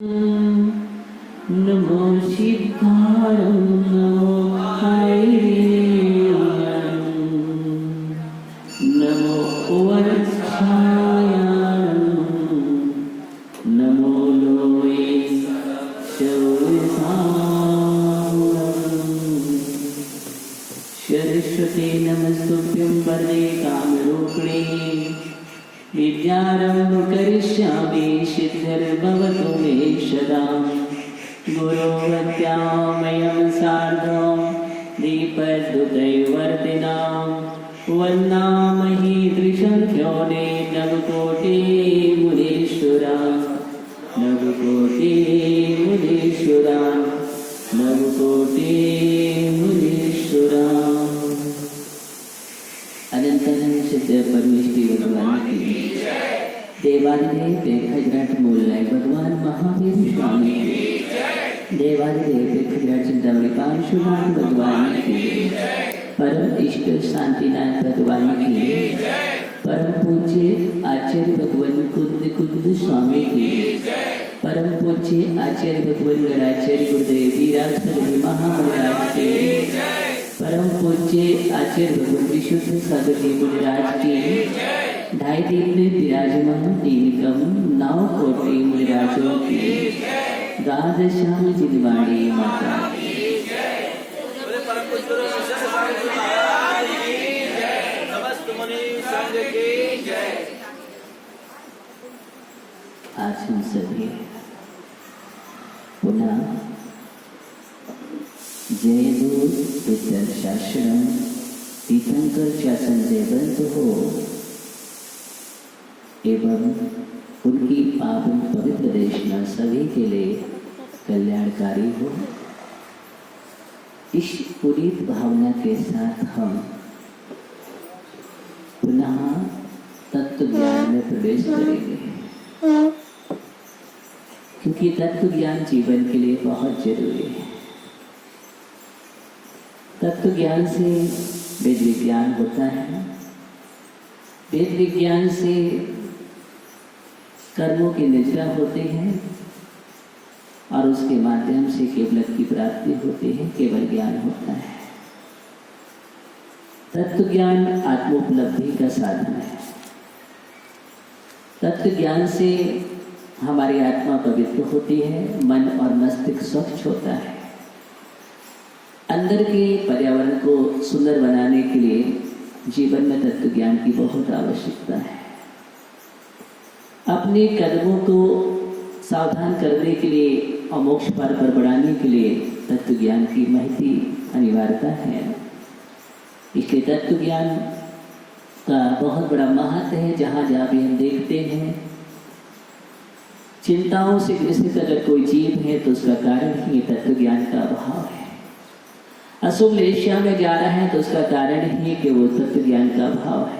नमो सिद्धाय नमो हैरेयं नमो वर्षाय नमो लोये शौर्यसां सरस्वती नमस्तुभ्यं वरदे कामरूपिणे विद्यारम्भ करिष्यामि सिद्धिर्भवतु मे सदा गुरुवत्यामयं सार्धं दीपद्युतैवर्तिनां वन्दामहि त्रिसङ्ख्योने नवकोटिमुनीश्वरा नवकोटिमुनीश्वरा नवकोटिमुनीश्वरा। अनंत सिद्ध परमेश्वरी भगवान की देवादिदेव खजराट मूलय भगवान महावीर स्वामी देवादिदेव खजराट चिंतामणि पार्श्वनाथ भगवान की परम इष्ट शांतिनाथ भगवान की परम पूज्य आचार्य भगवान कुंद स्वामी की परम पूज्य आचार्य भगवान गणाचार्य गुरुदेव वीराज महाराज के परम पूज्य आचार्य भगवान विशुद्ध सागर के मुनिराज की ढाई दिन में विराजमान नीलकम 9 कोटि मुनिराजों की द्वादशाम जिनवाणी माता आज हम सभी पुनः जयदूत विद्या शास्त्रम तीर्थंकर शासन जयवंत हो एवं उनकी पावन पवित्र देशना सभी के लिए कल्याणकारी हो। इस पुनीत भावना के साथ हम पुनः तत्व ज्ञान में प्रवेश करेंगे, क्योंकि तत्व ज्ञान जीवन के लिए बहुत जरूरी है। तत्व ज्ञान से वेद विज्ञान होता है, वेद विज्ञान से कर्मों की निजरा होते हैं और उसके माध्यम से केवल की प्राप्ति होती है, केवल ज्ञान होता है। तत्व ज्ञान आत्मोपलब्धि का साधन है। तत्व ज्ञान से हमारी आत्मा पवित्र होती है, मन और मस्तिष्क स्वच्छ होता है। अंदर के पर्यावरण को सुंदर बनाने के लिए जीवन में तत्व ज्ञान की बहुत आवश्यकता है। अपने कदमों को सावधान करने के लिए और मोक्ष पार पर बढ़ाने के लिए तत्व ज्ञान की महती अनिवार्यता है। इसलिए तत्व ज्ञान का बहुत बड़ा महत्व है। जहाँ जहाँ भी हम देखते हैं चिंताओं से ग्रसित अगर कोई जीव है तो उसका कारण ही तत्व ज्ञान का अभाव है। अशुभ लेशिया में जा रहा है तो उसका कारण ही कि वो तत्व ज्ञान का अभाव है।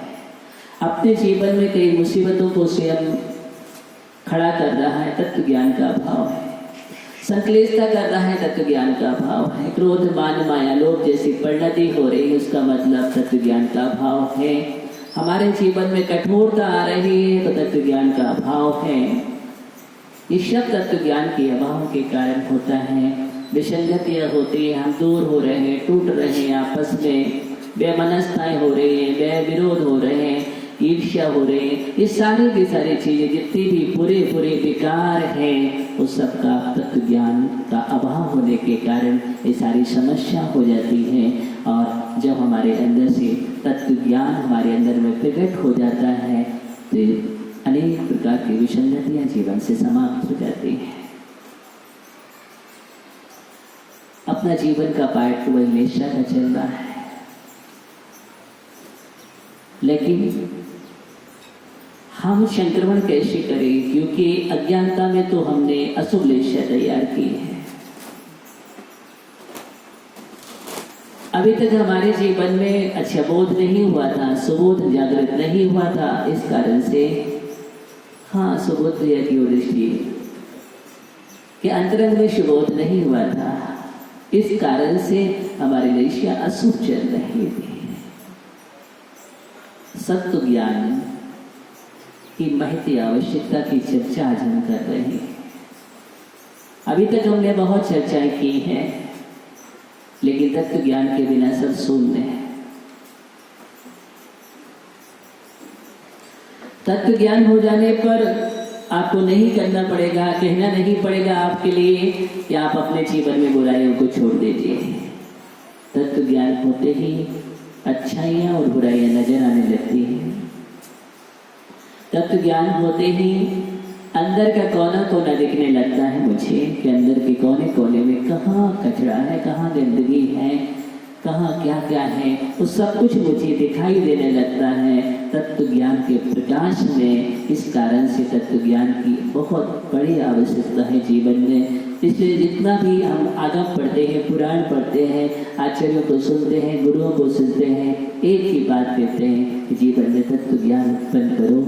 अपने जीवन में कई मुसीबतों को स्वयं खड़ा कर रहा है, तत्व ज्ञान का अभाव है। संक्लेशता कर रहा है, तत्व ज्ञान का अभाव है। क्रोध मान माया लोभ जैसी परिणति हो रही है, उसका मतलब तत्व ज्ञान का अभाव है। हमारे जीवन में कठोरता आ रही है तो तत्व ज्ञान का अभाव है। ये सब तत्व ज्ञान के अभाव के कारण होता है। विसंगतियाँ होती है, हम दूर हो रहे हैं, टूट रहे हैं, आपस में बेमनस्ताएं हो रही हैं, वह विरोध हो रहे हैं, ईर्ष्या हो रही है। ये सारी की सारी चीजें जितनी भी बुरे बुरे विकार हैं उस सब का तत्व ज्ञान का अभाव होने के कारण ये सारी समस्या हो जाती है। और जब हमारे अंदर से तत्व ज्ञान हमारे अंदर में प्रकट हो जाता है तो अनेक प्रकार की विसंगतियां जीवन से समाप्त हो जाती हैं। अपना जीवन का पाठ तो वही निष्ठा का चल रहा है, लेकिन हम संक्रमण कैसे करें? क्योंकि अज्ञानता में तो हमने अशुभ लेशा तैयार की है। अभी तक हमारे जीवन में अच्छा बोध नहीं हुआ था, सुबोध जागृत नहीं हुआ था। इस कारण से हाँ, सुबोध भैया की दृष्टि के अंतरंग में सुबोध नहीं हुआ था। इस कारण से हमारी लेशिया अशुभ चल रही थी। सत्व ज्ञान की महती आवश्यकता की चर्चा आज हम कर रहे हैं। अभी तक हमने बहुत चर्चाएं की हैं, लेकिन तत्व ज्ञान के बिना सब शून्य है। तत्व ज्ञान हो जाने पर आपको नहीं करना पड़ेगा, कहना नहीं पड़ेगा आपके लिए कि आप अपने जीवन में बुराइयों को छोड़ दीजिए। तत्व ज्ञान होते ही अच्छाइयाँ और बुराइयाँ नजर आने लगती हैं। तत्व ज्ञान होते ही अंदर का कोना कोना दिखने लगता है मुझे कि अंदर के कोने कोने में कहाँ कचरा है, कहाँ गंदगी है, कहाँ क्या क्या है, वो सब कुछ मुझे दिखाई देने लगता है तत्व ज्ञान के प्रकाश में। इस कारण से तत्व ज्ञान की बहुत बड़ी आवश्यकता है जीवन में। इसलिए जितना भी हम आगम पढ़ते हैं, पुराण पढ़ते हैं, आचार्यों को सुनते हैं, गुरुओं को सुनते हैं, एक ही बात कहते हैं कि जीवन में तत्व ज्ञान उत्पन्न करो,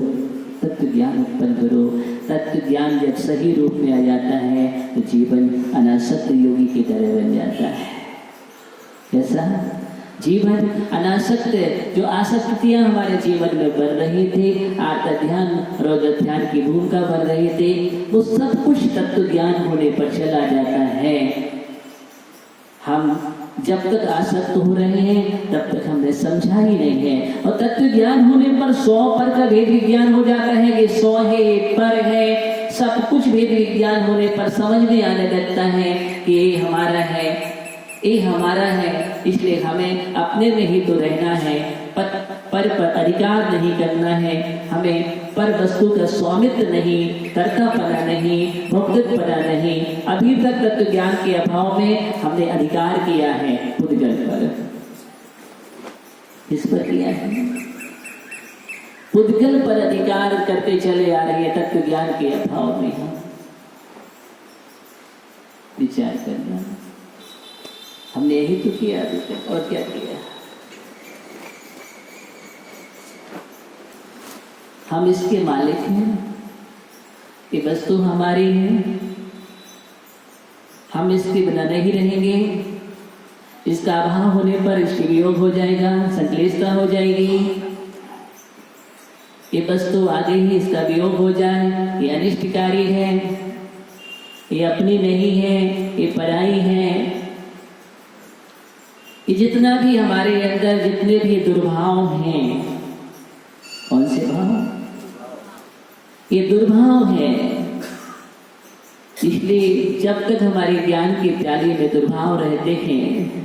तत्व ज्ञान उत्पन्न करो। तत्व ज्ञान जब सही रूप में आ जाता है तो जीवन अनासक्त योगी की तरह बन जाता है। कैसा जीवन अनासक्त, जो आसक्तियां हमारे जीवन में बन रही थी, आर्त ध्यान रोज ध्यान की भूमिका बन रही थी, वो सब कुछ तत्व ज्ञान होने पर चला जाता है। हम जब तक आसक्त हो रहे हैं तब तक हमने समझा ही नहीं है, और तत्व ज्ञान होने पर 100 पर का भेद विज्ञान हो जाता है कि 100 है, ये पर है, सब कुछ भेद विज्ञान होने पर समझ में आने लगता है कि ये हमारा है, ये हमारा है। इसलिए हमें अपने में ही तो रहना है, पर अधिकार नहीं करना है, हमें पर वस्तु का स्वामित्व नहीं, कर्तापना नहीं, भोक्तृपना नहीं। अभी तक तत्व ज्ञान के अभाव में हमने अधिकार किया है पुद्गल पर, किस पर किया है? पुद्गल पर अधिकार करते चले आ रहे हैं तत्व ज्ञान के अभाव में। हम विचार करना, हमने यही तो किया अभी तक, और क्या किया? हम इसके मालिक हैं, ये वस्तु हमारी है, हम इसके बिना नहीं रहेंगे। इसका अभाव होने पर इसकी वियोग हो जाएगा, संक्लेशता हो जाएगी। ये वस्तु आगे ही इसका वियोग हो जाए, ये अनिष्टकारी है, ये अपनी नहीं है, ये पराई है। ये जितना भी हमारे अंदर जितने भी दुर्भाव हैं, कौन से भाव? ये दुर्भाव है। इसलिए जब तक हमारी ज्ञान की प्याली में दुर्भाव रहते हैं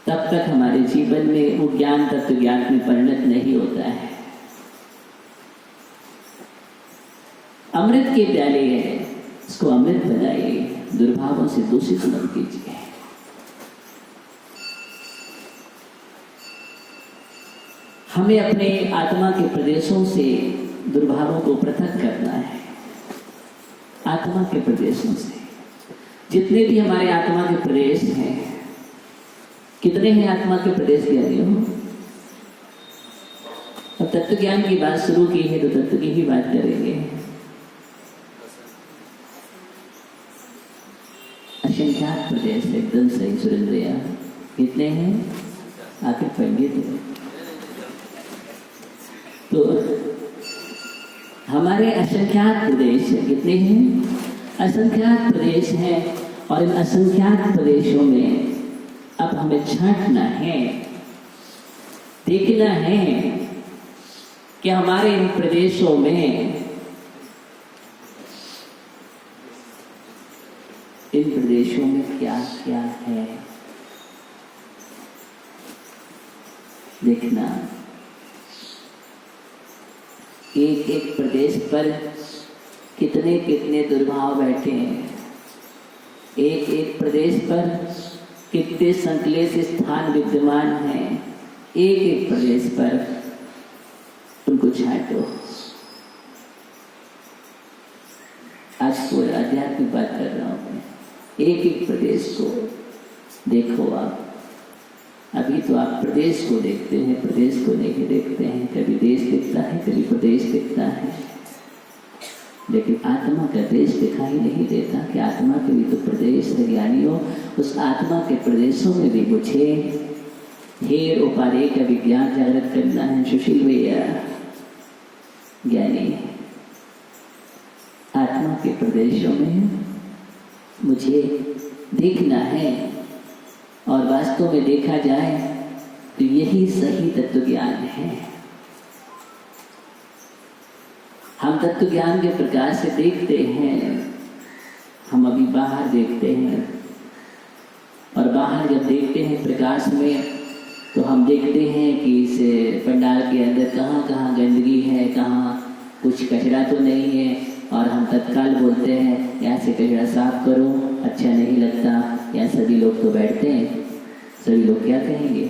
तब तक हमारे जीवन में वो ज्ञान तत्व ज्ञान में परिणत नहीं होता है। अमृत की प्याली है, इसको अमृत बनाइए, दुर्भावों से दूषित मत कीजिए। हमें अपने आत्मा के प्रदेशों से दुर्भावों को पृथक करना है। आत्मा के प्रदेशों से जितने भी हमारे आत्मा के प्रदेश हैं, कितने हैं आत्मा के प्रदेश ज्ञानियों? अब तत्व ज्ञान की बात शुरू की है तो तत्व की ही बात करेंगे। असंख्यात प्रदेश एकदम सही सुरेंद्रिया, कितने हैं? आखिर पंडित तो हमारे असंख्यात प्रदेश कितने हैं? असंख्यात प्रदेश हैं, और इन असंख्यात प्रदेशों में अब हमें छांटना है, देखना है कि हमारे इन प्रदेशों में, इन प्रदेशों में क्या क्या है, देखना। एक एक प्रदेश पर कितने कितने दुर्भाव बैठे हैं, एक एक प्रदेश पर कितने संकलेश स्थान विद्यमान हैं, एक एक प्रदेश पर उनको छांटो। आज पूरे आध्यात्मिक बात कर रहा हूँ मैं। एक एक प्रदेश को देखो आप। अभी तो आप प्रदेश को देखते हैं, प्रदेश को नहीं देखते हैं। कभी देश दिखता है, कभी प्रदेश दिखता है, लेकिन आत्मा का देश दिखाई नहीं देता कि आत्मा के भी तो प्रदेश है ज्ञानियों। उस आत्मा के प्रदेशों में भी मुझे हेर उपाधि का विज्ञान जागृत करना है। सुशील भैया ज्ञानी आत्मा के प्रदेशों में मुझे देखना है, और वास्तव में देखा जाए तो यही सही तत्व ज्ञान है। हम तत्व ज्ञान के प्रकाश से देखते हैं, हम अभी बाहर देखते हैं, और बाहर जब देखते हैं प्रकाश में तो हम देखते हैं कि इस पंडाल के अंदर कहाँ कहाँ गंदगी है, कहाँ कुछ कचरा तो नहीं है, और हम तत्काल बोलते हैं यहाँ से कचरा साफ करो, अच्छा नहीं लगता। यहाँ सभी लोग तो बैठते हैं, सभी लोग क्या कहेंगे?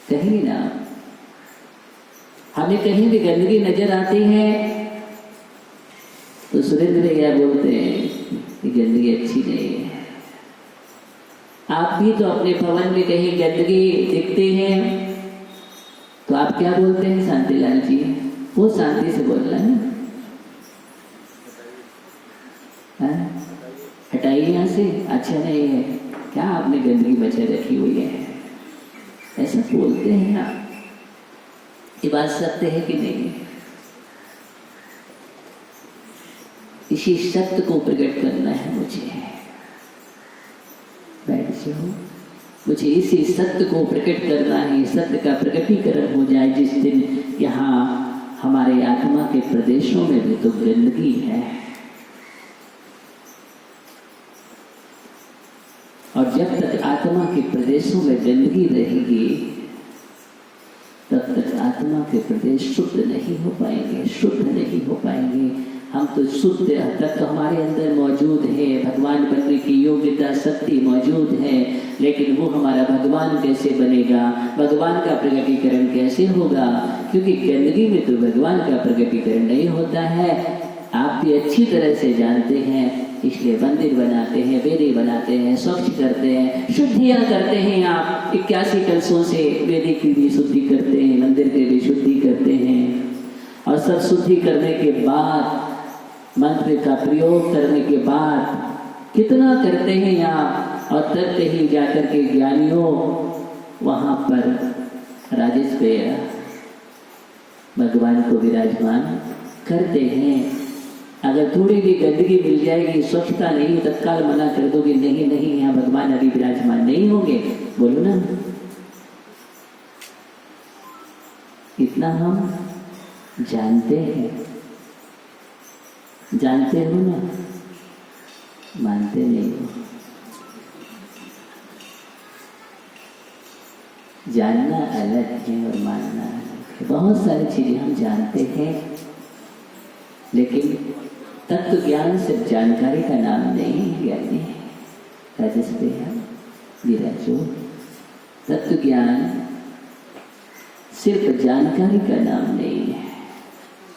कहेंगे ना। हमें कहीं भी गंदगी नजर आती है तो सुरेंद्र भैया बोलते हैं कि गंदगी अच्छी नहीं है। आप भी तो अपने भवन में कहीं गंदगी दिखते हैं तो आप क्या बोलते हैं? शांतिलाल जी, वो शांति से बोल रहा है, हटाइए यहाँ से, अच्छा नहीं है, क्या आपने गंदगी बचा रखी हुई है, ऐसा बोलते हैं आप। ये बात सत्य है कि नहीं? इसी सत्य को प्रकट करना है मुझे। बैठ जाओ, मुझे इसी सत्य को प्रकट करना है। सत्य का प्रकटीकरण हो जाए जिस दिन यहाँ हमारे आत्मा के प्रदेशों में भी तो गंदगी है, और जब तक आत्मा के प्रदेशों में गंदगी रहेगी तब तक आत्मा के प्रदेश शुद्ध नहीं हो पाएंगे, शुद्ध नहीं हो पाएंगे। हम तो शुद्ध तक हमारे अंदर मौजूद है, भगवान बनने की योग्यता शक्ति मौजूद है, लेकिन वो हमारा भगवान कैसे बनेगा, भगवान का प्रकटीकरण कैसे होगा? क्योंकि गंदगी में तो भगवान का प्रकटीकरण नहीं होता है। आप भी अच्छी तरह से जानते हैं, इसलिए मंदिर बनाते हैं, वेदी बनाते हैं, स्वच्छ करते हैं, शुद्धियाँ करते हैं। आप 81 कलशों से वेदी की भी शुद्धि करते हैं, मंदिर की भी शुद्धि करते हैं, और सब शुद्धि करने के बाद मंत्र का प्रयोग करने के बाद कितना करते हैं यहाँ, और तब कहीं जाकर के ज्ञानियों वहाँ पर राजेश भैया भगवान को विराजमान करते हैं। अगर थोड़ी भी गंदगी मिल जाएगी, स्वच्छता नहीं, तत्काल मना कर दोगे, नहीं नहीं यहाँ भगवान अभी विराजमान नहीं होंगे, बोलो ना। इतना हम जानते हैं, जानते हो ना, मानते नहीं हो। जानना अलग है और मानना अलग है। बहुत सारी चीजें हम जानते हैं, लेकिन तत्व ज्ञान सिर्फ जानकारी का नाम नहीं है। ज्ञानी राजेश भैया विराजो, तत्व ज्ञान सिर्फ जानकारी का नाम नहीं है।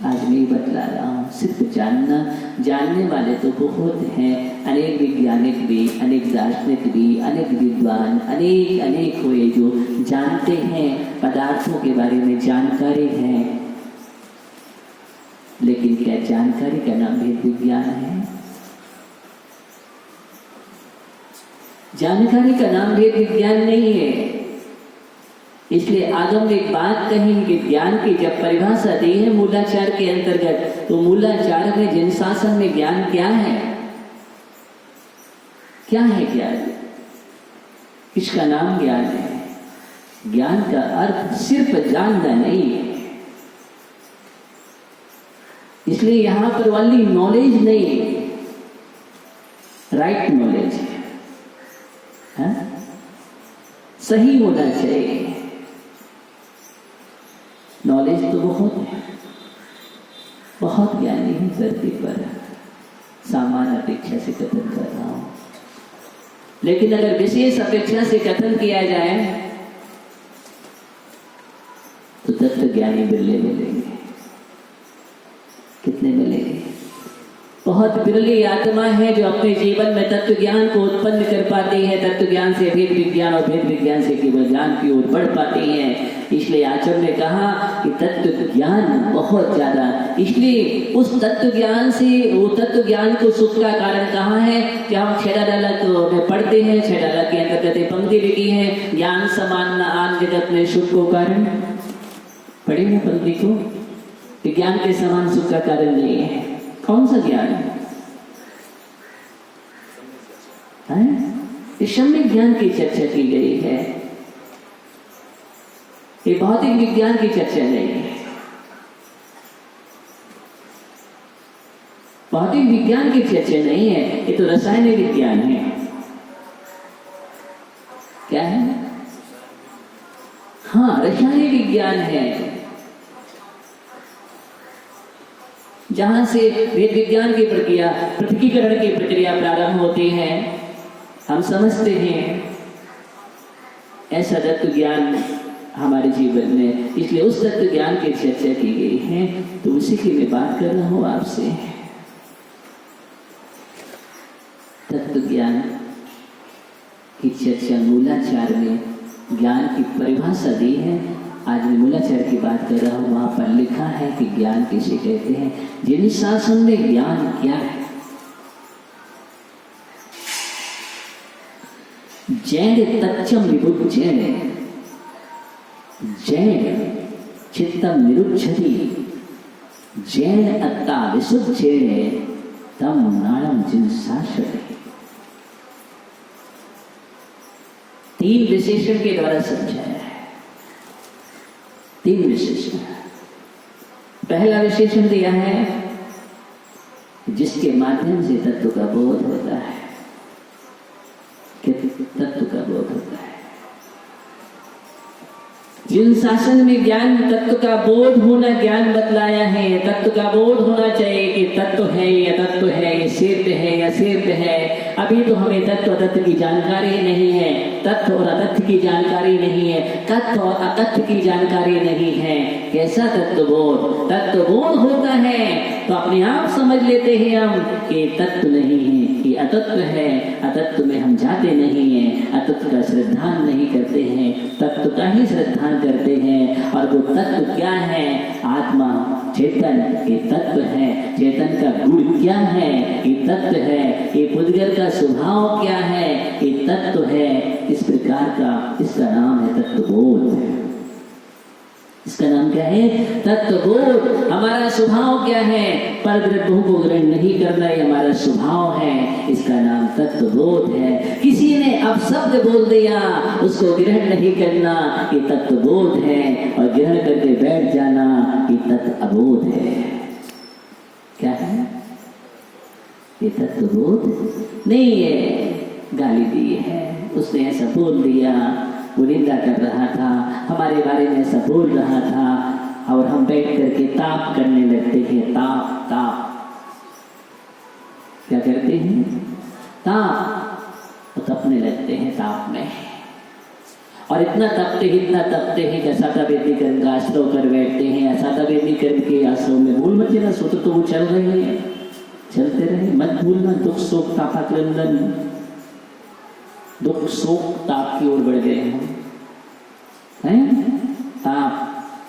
आज मैं बतला रहा हूँ, सिर्फ जानना, जानने वाले तो बहुत हैं, अनेक वैज्ञानिक भी, अनेक दार्शनिक भी, अनेक विद्वान, अनेक हुए जो जानते हैं, पदार्थों के बारे में जानकारी है, लेकिन क्या जानकारी का नाम भेद विज्ञान है? जानकारी का नाम भेद विज्ञान नहीं है। इसलिए आगम ने एक बात कही कि ज्ञान की जब परिभाषा दी है मूलाचार के अंतर्गत, तो मूलाचार में जिन शासन में ज्ञान क्या है? क्या है ज्ञान? इसका नाम ज्ञान है। ज्ञान का अर्थ सिर्फ जानना नहीं है। इसलिए यहां पर ओनली नॉलेज नहीं है, राइट नॉलेज है, सही होना चाहिए। नॉलेज तो बहुत है, बहुत ज्ञानी है धरती पर, सामान्य अपेक्षा से कथन कर रहा हूं, लेकिन अगर विशेष अपेक्षा से कथन किया जाए तो तत्व ज्ञानी बिरले मिलेंगे। कितने मिलेंगे? बहुत बिरली आत्मा है जो अपने जीवन में तत्व ज्ञान को उत्पन्न कर पाती है, तत्व ज्ञान से भेद विज्ञान और भेद विज्ञान से केवल ज्ञान की ओर बढ़ पाती है। इसलिए आचार्य ने कहा कि तत्व ज्ञान बहुत ज्यादा, इसलिए उस तत्व ज्ञान से, वो तत्व ज्ञान को सुख का कारण कहाँ है? कि हम छेड़ा में पढ़ते हैं, छेड़ा के अंतर्गत पंक्ति लिखी है, ज्ञान समान न आन जगत में सुख को कारण। पढ़े ना पंक्ति को, विज्ञान के समान सुख का कारण नहीं है। कौन सा ज्ञान है? सम्यक ज्ञान की चर्चा की गई है, ये भौतिक विज्ञान की चर्चा नहीं है। भौतिक विज्ञान की चर्चा नहीं है, ये तो रासायनिक विज्ञान है। क्या है? हाँ, रासायनिक विज्ञान है, जहां से वेद विज्ञान की प्रक्रिया, पृथक्कीकरण की प्रक्रिया प्रारंभ होती है। हम समझते हैं ऐसा तत्व ज्ञान हमारे जीवन में, इसलिए उस तत्व ज्ञान की चर्चा की गई है, तो उसी की मैं बात कर रहा हूं आपसे। तत्व ज्ञान की चर्चा मूलाचार में ज्ञान की परिभाषा दी है। आज मैं मूलाचार की बात कर रहा हूं, वहां पर लिखा है कि ज्ञान किसे कहते हैं। जिन शासन में ज्ञान क्या है? जैन तच्चम विभुज्जैन, जैन चित्तम निरुच्छति, जैन अत्ता विशुद्धैन तम नाणम जिन शासते। तीन विशेषण के द्वारा समझाया है। तीन विशेषण। पहला विशेषण दिया है जिसके माध्यम से तत्व का बोध होता है। तत्व का बोध होता है। जिन शासन में ज्ञान तत्व का बोध होना ज्ञान बतलाया है। तत्व का बोध होना चाहिए कि तत्व है या तत्व है, ये सिद्ध है या सिद्ध है। अभी तो हमें तत्व तत्व की जानकारी नहीं है, तत्व और अतत्व की जानकारी नहीं है, तत्व और अतत्व की जानकारी नहीं है। कैसा तत्वबोध? तत्वबोध होता है तो अपने आप समझ लेते हैं हम कि तत्व नहीं है, ये अतत्व है। अतत्व में हम जाते नहीं हैं, अतत्व का श्रद्धान नहीं करते हैं, तत्व का ही श्रद्धान करते हैं। और वो तत्व क्या है? आत्मा, चेतन, ये तत्व है। चेतन का गुण क्या है? ये तत्व है। ये पुद्गल का स्वभाव क्या है? ये तत्व है। इस प्रकार का इसका नाम है तत्वबोध। इसका नाम क्या है? तत्वबोध। हमारा स्वभाव क्या है? परद्रव्यों को ग्रहण नहीं करना, ये हमारा स्वभाव है। इसका नाम तत्वबोध है। किसी ने अब शब्द बोल दिया, उसको ग्रहण नहीं करना, ये तत्वबोध है। और ग्रहण करके बैठ जाना, ये तत्वबोध है। क्या है? ये तत्वबोध नहीं है। गाली दी है, उसने ऐसा बोल दिया, वो निंदा कर रहा था, हमारे बारे में ऐसा बोल रहा था, और हम बैठ करके ताप करने लगते हैं। ताप ताप क्या करते हैं? ताप। तो तपने लगते हैं ताप में, और इतना तपते हैं कि असातावेदी का आश्रव कर बैठते हैं। असातावेदी के आश्रव में भूल मत जाना, सूत्र तो वो चल रहे हैं, चलते रहे, मत भूलना। दुख शोक तापाक्रंदन, दुख शोक ताप की ओर बढ़ गए हैं। ताप,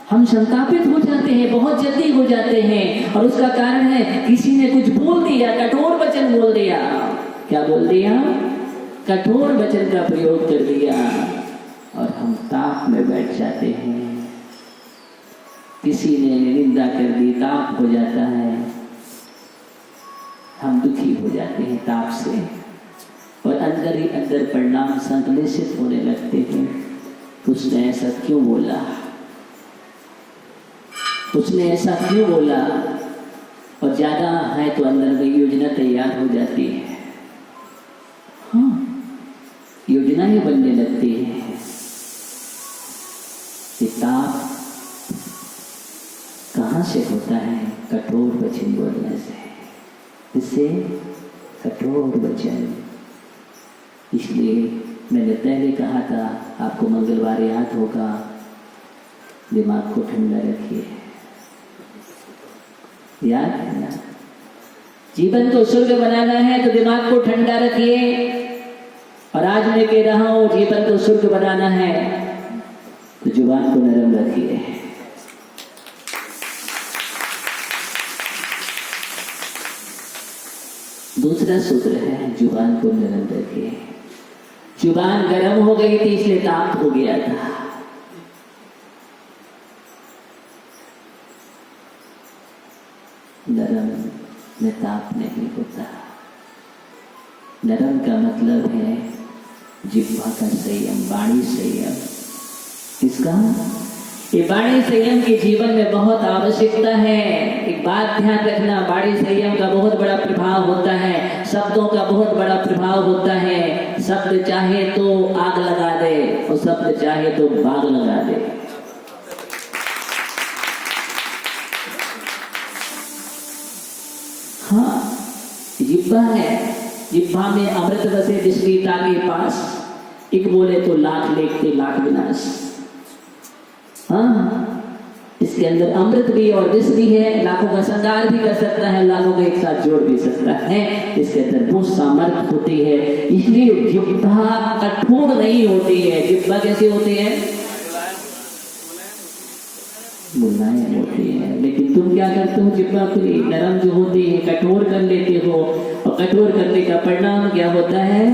हम संतापित हो जाते हैं, बहुत जल्दी हो जाते हैं। और उसका कारण है किसी ने कुछ बोल दिया, कठोर वचन बोल दिया। क्या बोल दिया? कठोर वचन का प्रयोग कर दिया, और हम ताप में बैठ जाते हैं। किसी ने निंदा कर दी, ताप हो जाता है, हम दुखी हो जाते हैं ताप से, और अंदर ही अंदर परिणाम संकलेशित होने लगते हैं। उसने ऐसा क्यों बोला? उसने ऐसा क्यों बोला? और ज्यादा है तो अंदर में योजना तैयार हो जाती है। हाँ, योजनाएं बनने लगती है। ताप कहाँ से होता है? कठोर वचन बोलने से। इससे कठोर वचन, इसलिए मैंने पहले कहा था, आपको मंगलवार याद होगा, दिमाग को ठंडा रखिए। याद है ना? जीवन को स्वर्ग बनाना है तो दिमाग को ठंडा रखिए। और आज मैं कह रहा हूं, जीवन को स्वर्ग बनाना है तो जुबान को नरम रखिए। दूसरा सूत्र है, जुबान को नरम रखिए। जुबान गर्म हो गई थी, इसलिए ताप हो गया था। नरम निताप नहीं होता। नरम का मतलब है जिह्वा का संयम, वाणी संयम। किसका? ये वाणी संयम के जीवन में बहुत आवश्यकता है। एक बात ध्यान रखना, वाणी संयम का बहुत बड़ा प्रभाव होता है, शब्दों का बहुत बड़ा प्रभाव होता है। शब्द चाहे तो आग लगा दे और शब्द चाहे तो बाग लगा दे। हाँ, जिह्वा है, जिह्वा में अमृत बसे विस्मिता के पास, एक बोले तो लाख लेखते लाख विनाश। हाँ, इसके अंदर अमृत भी और विष भी है, लाखों का संगार भी कर सकता है, लाखों को एक साथ जोड़ भी सकता है। इसके अंदर वो सामर्थ्य होती है, इसलिए जिह्वा कठोर नहीं होती है। जिह्वा कैसे होती है? मुलायम होती है। लेकिन तुम क्या करते हो? जिह्वा को नरम जो होती है कठोर कर लेते हो, और कठोर करने का परिणाम क्या होता है?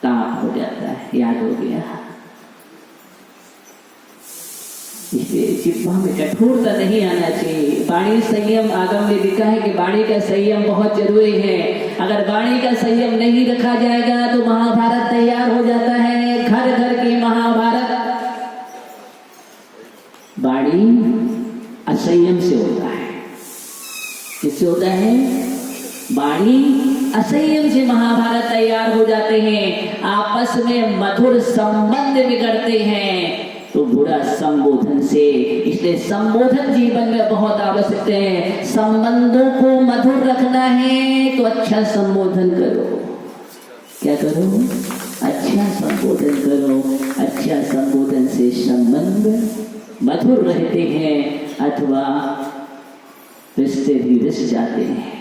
ताप हो जाता है। याद हो गया? इसलिए जिह्वा में कठोरता नहीं आना चाहिए। वाणी संयम, आगम में लिखा है कि वाणी का संयम बहुत जरूरी है। अगर वाणी का संयम नहीं रखा जाएगा तो महाभारत तैयार हो जाता है। घर घर की महाभारत वाणी असंयम से होता है। किससे होता है? वाणी असंयम से महाभारत तैयार हो जाते हैं। आपस में मधुर संबंध बिगड़ते हैं तो बुरा संबोधन से। इसलिए संबोधन जीवन में बहुत आवश्यक है। संबंधों को मधुर रखना है तो अच्छा संबोधन करो। क्या करो? अच्छा संबोधन करो। अच्छा संबोधन से संबंध मधुर रहते हैं, अथवा रिश्ते भी रिस जाते हैं।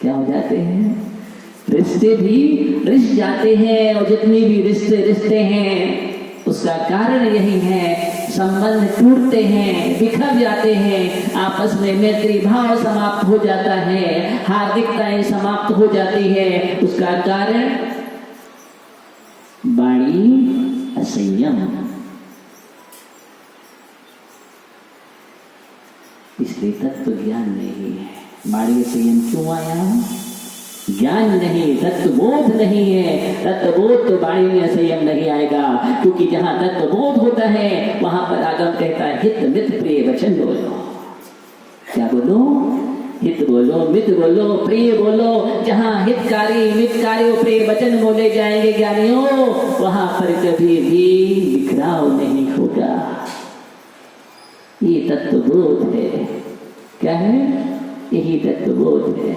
क्या हो जाते हैं? रिश्ते भी रिस जाते हैं। और जितनी भी रिश्ते हैं उसका कारण यही है, संबंध टूटते हैं, बिखर जाते हैं, आपस में मैत्री भाव समाप्त हो जाता है, हार्दिकताएं समाप्त हो जाती है। उसका कारण वाणी असंयम। इसलिए तत्व ज्ञान नहीं है। वाणी संयम क्यों आया? ज्ञान नहीं, तत्वबोध नहीं है। तत्वबोध तो वाणी में संयम नहीं आएगा, क्योंकि जहां तत्वबोध होता है वहां पर आगम कहता है हित मित प्रिय वचन बोलो। क्या बोलो? हित बोलो, मित बोलो, प्रिय बोलो। जहां हितकारी, मितकारी और प्रिय वचन बोले जाएंगे ज्ञानियों, वहां पर कभी भी बिखराव नहीं होगा। ये तत्वबोध है। क्या है? यही तत्वबोध है।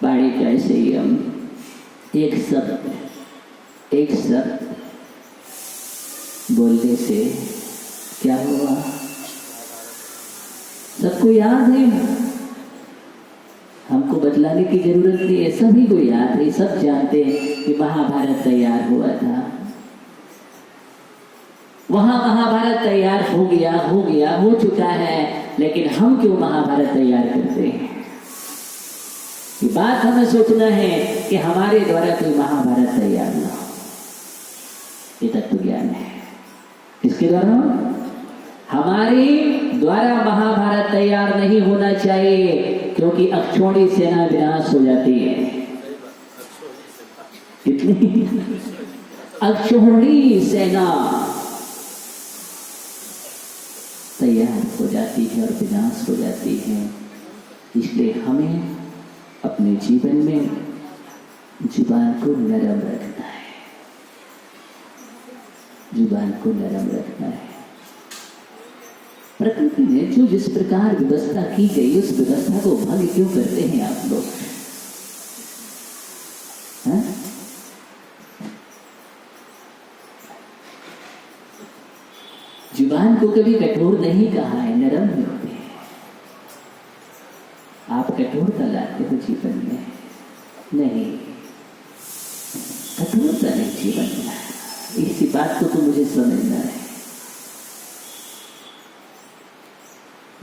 वाणी का संयम। एक शब्द बोलने से क्या हुआ? सबको याद है, हमको बतलाने की जरूरत नहीं है, सभी को याद है, सब जानते हैं कि महाभारत तैयार हुआ था। वहां महाभारत तैयार हो चुका है, लेकिन हम क्यों महाभारत तैयार करते हैं? ये बात हमें सोचना है कि हमारे द्वारा कोई महाभारत तैयार ना हो। ये तत्व ज्ञान है। इसके द्वारा हमारे द्वारा महाभारत तैयार नहीं होना चाहिए, क्योंकि अक्षौणी सेना विनाश हो जाती है। कितनी अक्षौणी सेना तैयार हो जाती है और विनाश हो जाती है। इसलिए हमें अपने जीवन में जुबान को नरम रखना है। जुबान को नरम रखना है। प्रकृति ने जो जिस प्रकार व्यवस्था की गई, उस व्यवस्था को भंग क्यों करते हैं आप लोग? जुबान को कभी कठोर नहीं कहा है, नरम होते हैं। आप कठोरता लाते हो जीवन में? नहीं, कठोरता नहीं जीवन में। इसी बात को तो मुझे समझना है।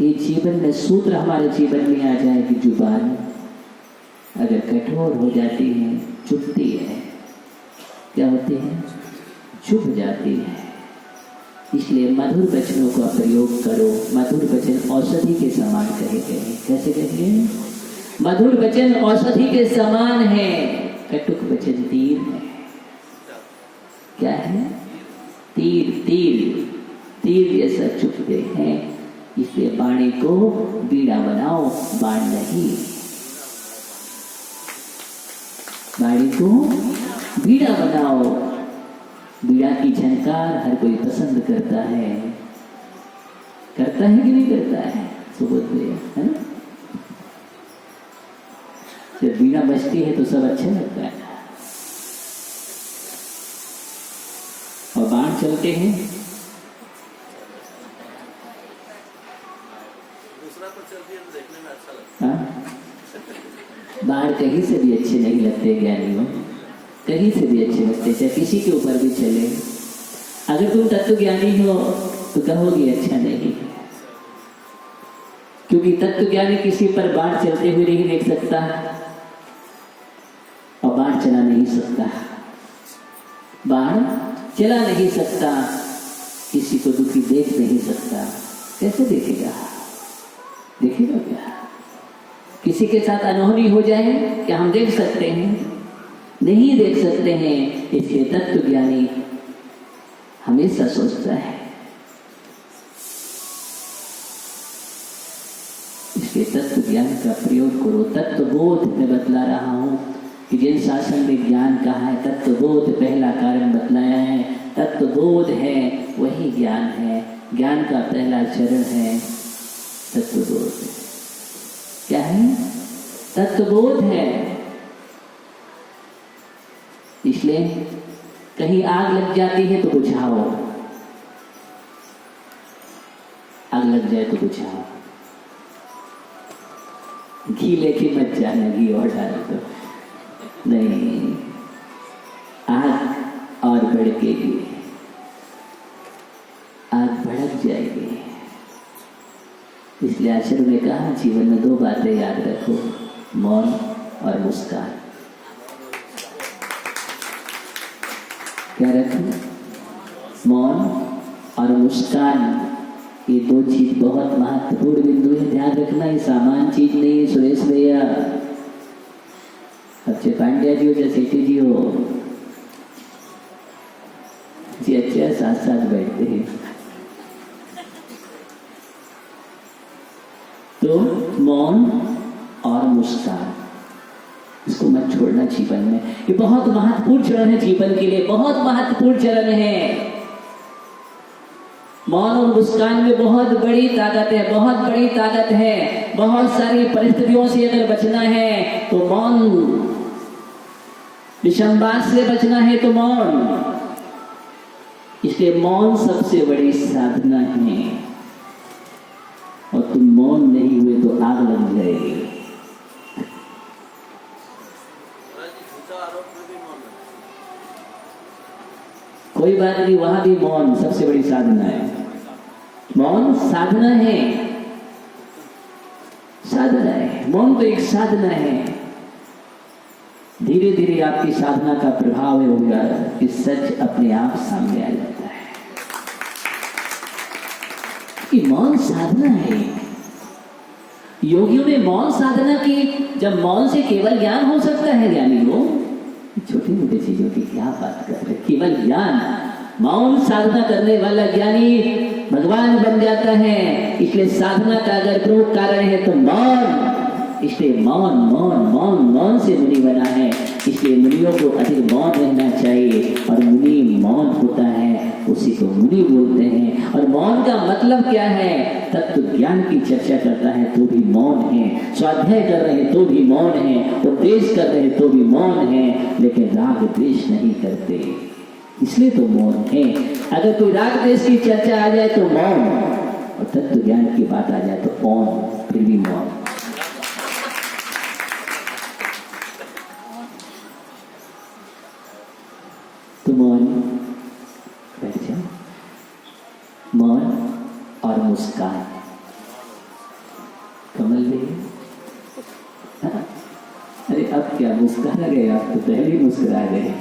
ये जीवन में सूत्र हमारे जीवन में आ जाए कि जुबान अगर कठोर हो जाती है, चुभती है। क्या होती है? चुभ जाती है। इसलिए मधुर वचनों का प्रयोग करो। मधुर वचन औषधि के समान कहे गए। कैसे कहे? मधुर वचन औषधि के समान है, कटुक वचन तीर है। क्या है? तीर। तीर तीर जैसा चुभते हैं। इसलिए वाणी को बीड़ा बनाओ, बाण नहीं। वाणी को बीड़ा बनाओ। बीड़ा की झनकार हर कोई पसंद करता है। करता है कि नहीं करता है? सुबोध भैया, है ना? जब बीड़ा बजती है तो सब अच्छा लगता है। और बाण चलते हैं, दूसरा तो चलती है तो देखने में अच्छा लगता है। बाण कहीं से भी अच्छे नहीं लगते ज्ञानियों, कहीं से भी अच्छे लगते, चाहे किसी के ऊपर भी चले। अगर तुम तत्व ज्ञानी हो तो कहोगे अच्छा नहीं, क्योंकि तत्व ज्ञानी किसी पर बाण चलते हुए नहीं देख सकता और बाण चला नहीं सकता। बाण चला नहीं सकता, किसी को दुखी देख नहीं सकता। कैसे देखेगा? देखेगा क्या? किसी के साथ अनहोनी हो जाए क्या हम देख सकते हैं? नहीं देख सकते हैं। इसलिए तत्व ज्ञानी हमेशा सोचता है। इसलिए तत्व ज्ञान का प्रयोग करो। तत्वबोध में बतला रहा हूं कि जिन शासन में ज्ञान कहा है, तत्वबोध पहला कारण बतलाया है। तत्वबोध है वही ज्ञान है। ज्ञान का पहला चरण है तत्वबोध। क्या है? तत्वबोध है। इसलिए कहीं आग लग जाती है तो बुझाओ, आग लग जाए तो बुझाओ। घी लेके मत जाना, घी और डाल दो, नहीं, आग और भड़केगी, आग भड़क जाएगी। इसलिए आचार्य ने कहा जीवन में दो बातें याद रखो, मौन और मुस्कान। क्या रखें? मौन और मुस्कान, ये दो चीज बहुत महत्वपूर्ण बिंदु है। ध्यान रखना, ये सामान्य चीज नहीं है। सुरेश भैया, अच्छे पांड्या जी हो या सेठी जी हो, जी अच्छे साथ साथ बैठते हैं। तो मौन और मुस्कान, इसको मत छोड़ना जीवन में। ये बहुत महत्वपूर्ण चरण है जीवन के लिए, बहुत महत्वपूर्ण चरण है। मौन और मुस्कान में बहुत बड़ी ताकत है, बहुत बड़ी ताकत है। बहुत सारी परिस्थितियों से अगर बचना है तो मौन, विषमवाद से बचना है तो मौन। इसलिए मौन सबसे बड़ी साधना है। और तुम मौन नहीं हुए तो आग लग जाएगी। कोई बात नहीं, वहां भी मौन सबसे बड़ी साधना है। मौन साधना है, साधना है। मौन तो एक साधना है। धीरे धीरे आपकी साधना का प्रभाव होगा कि सच अपने आप सामने आ जाता है कि मौन साधना है। योगियों ने मौन साधना की। जब मौन से केवल ज्ञान हो सकता है ज्ञानी को, छोटी मोटी चीजों की क्या बात कर रहे, केवल ज्ञान। मौन साधना करने वाला ज्ञानी भगवान बन जाता है। इसलिए साधना का अगर प्रमुख कारण है तो मौन। इसलिए मौन मौन मौन मौन से मुनि बना है। इसलिए मुनियों को अधिक मौन रहना चाहिए। और मुनि मौन होता है, उसी को मुनि बोलते हैं। और मौन का मतलब क्या है? तत्व ज्ञान की चर्चा करता है तो भी मौन है, स्वाध्याय कर रहे हैं तो भी मौन है, उपदेश कर रहे हैं तो भी मौन है, लेकिन राग द्वेष नहीं करते, इसलिए तो मौन है। अगर कोई राग द्वेष की चर्चा आ जाए तो मौन, और तत्व ज्ञान की बात आ जाए तो मौन, फिर भी मौन। तो मौन, बैठ जाओ। मौन और मुस्कान। कमल देवी, अरे अब क्या मुस्कुरा गए? आप तो पहले ही मुस्कुरा गए।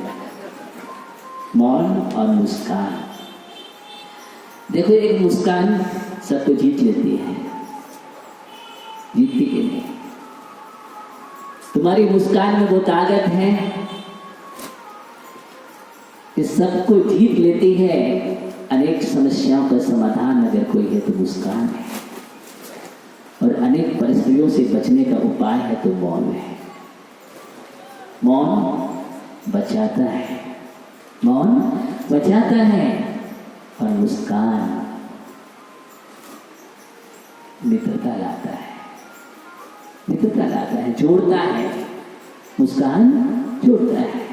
मौन और मुस्कान, देखो एक मुस्कान सबको जीत लेती है, जीतती के नहीं। तुम्हारी मुस्कान में वो ताकत है कि सबको जीत लेती है। अनेक समस्याओं का समाधान अगर कोई है तो मुस्कान है, और अनेक परिस्थितियों से बचने का उपाय है तो मौन है। मौन बचाता है, मौन बचाता है, और मुस्कान मित्रता लाता है, मित्रता लाता है, जोड़ता है। मुस्कान जोड़ता है।